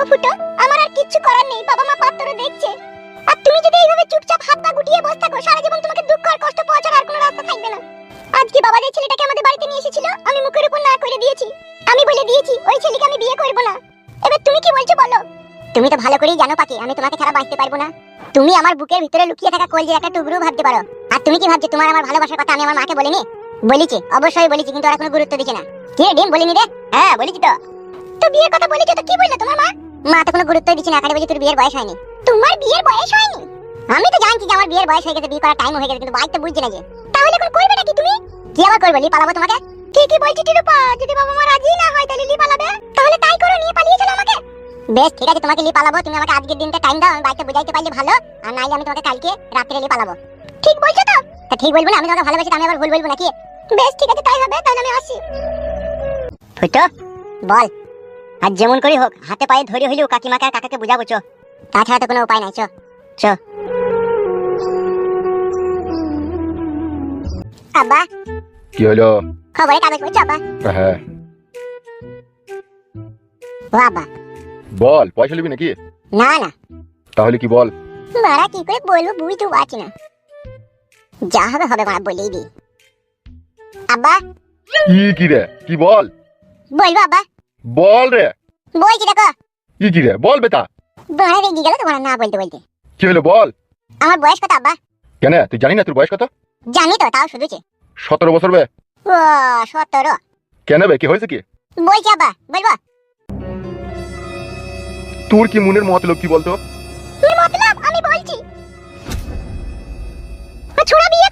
দেখো ফুটো, আমার আর কিচ্ছু করার নেই, বাবা মা পাত্রও দেখছে। আর তুমি যদি এইভাবে চুপচাপ হাত পা গুটিয়ে বসে থাকো, সারা জীবন তোমাকে দুঃখ আর কষ্ট পাওয়া ছাড়া আর কোনো রাস্তা থাকবে না। আজকে বাবা যে ছেলেটাকে আমাদের বাড়িতে নিয়ে এসেছিল, আমি মুখের উপর না করে দিয়েছি। আমি বলে দিয়েছি ওই ছেলেকে আমি বিয়ে করব না। এবার তুমি কি বলছো বলো? তুমি তো ভালো করেই জানো পাখি, আমি তোমাকে ছাড়া বাঁচতে পারবো না। তুমি আমার বুকের ভিতরে লুকিয়ে থাকা কলজের একটা টুকরো ভাবতে পারো। আর তুমি কি ভাবছো তোমার আমার ভালোবাসার কথা আমি আমার মাকে বলিনি? বলেছি, অবশ্যই বলেছি, কিন্তু ওরা কোনো গুরুত্ব দিচ্ছে না। কি রে ডিম, বলিনি রে? হ্যাঁ বলেছি তো। তো বিয়ের কথা বলেছো তো কি বললো তোমার মা? মা তো কোনো গুরুত্ব দিচ্ছে না, খালি বলছে তোর বিয়ের বয়স হয়নি। তোমার বিয়ের বয়স হয়নি? আমি তো জানছি যে আমার বিয়ের বয়স হয়ে গেছে, বিয়ে করার টাইম হয়ে গেছে, কিন্তু বাইকটা বুঝছি না যে। তাহলে এখন করবে নাকি তুমি? কি আবার করবে? লি পালাবো তোমাকে। ঠিকই বলছি টিরুপা, যদি বাবা মা রাজি না হয় তাহলে লি পালাবে। তাহলে তাই করো, নিয়ে পালিয়ে চলো আমাকে। বেশ ঠিক আছে, তোমাকে লি পালাবো। তুমি আমাকে আজকের দিনটা টাইম দাও, আমি বাইকটা বুঝাইতে পারলে ভালো, আর নাইলে আমি তোমাকে কালকে রাত্রে লি পালাবো। ঠিক বলছো তো? তা ঠিক বলবো না? আমি তোমাকে ভালোবাসি, আমি আবার ভুল বলবো নাকি? বেশ ঠিক আছে, তাই হবে, তাহলে আমি আসি। ফুটো বল। আর যেমন করি হোক হাতে পায়ে ধরে হইলেও কাকিমাকে আর কাকাকে বুঝাবো, চো। তাছাড়া তো কোনো উপায় নাই, চো চো। আব্বা কি হলো? খবরের কাগজ পড়ছো আব্বা? হ্যাঁ ও আব্বা। বল, পয়সা নিবি নাকি? না না তাহলে কি বল? মারা কি করে বলবো বুঝতে পারছি না। যা হবে হবে, মারা বলেই দি। আব্বা কি রে? কি বল? বলবো আব্বা? বল রে। বলছি দেখো। কি রে? বল বেটা। মারা রেগে গেল তোমার না বলতে বলতে। কি হলো বল? আমার বয়স কত আব্বা? কেন, তুই জানি না তোর বয়স কত? জানি তো, তাও শুধুছে। 17 বছর বে। ও 17? কেন বে, কি হয়েছে কি? বলছি আব্বা, বলবো? তোর কি মনের মতলব কি বলতো? কি মতলব আমি বলছি। ছোড়া বিয়ে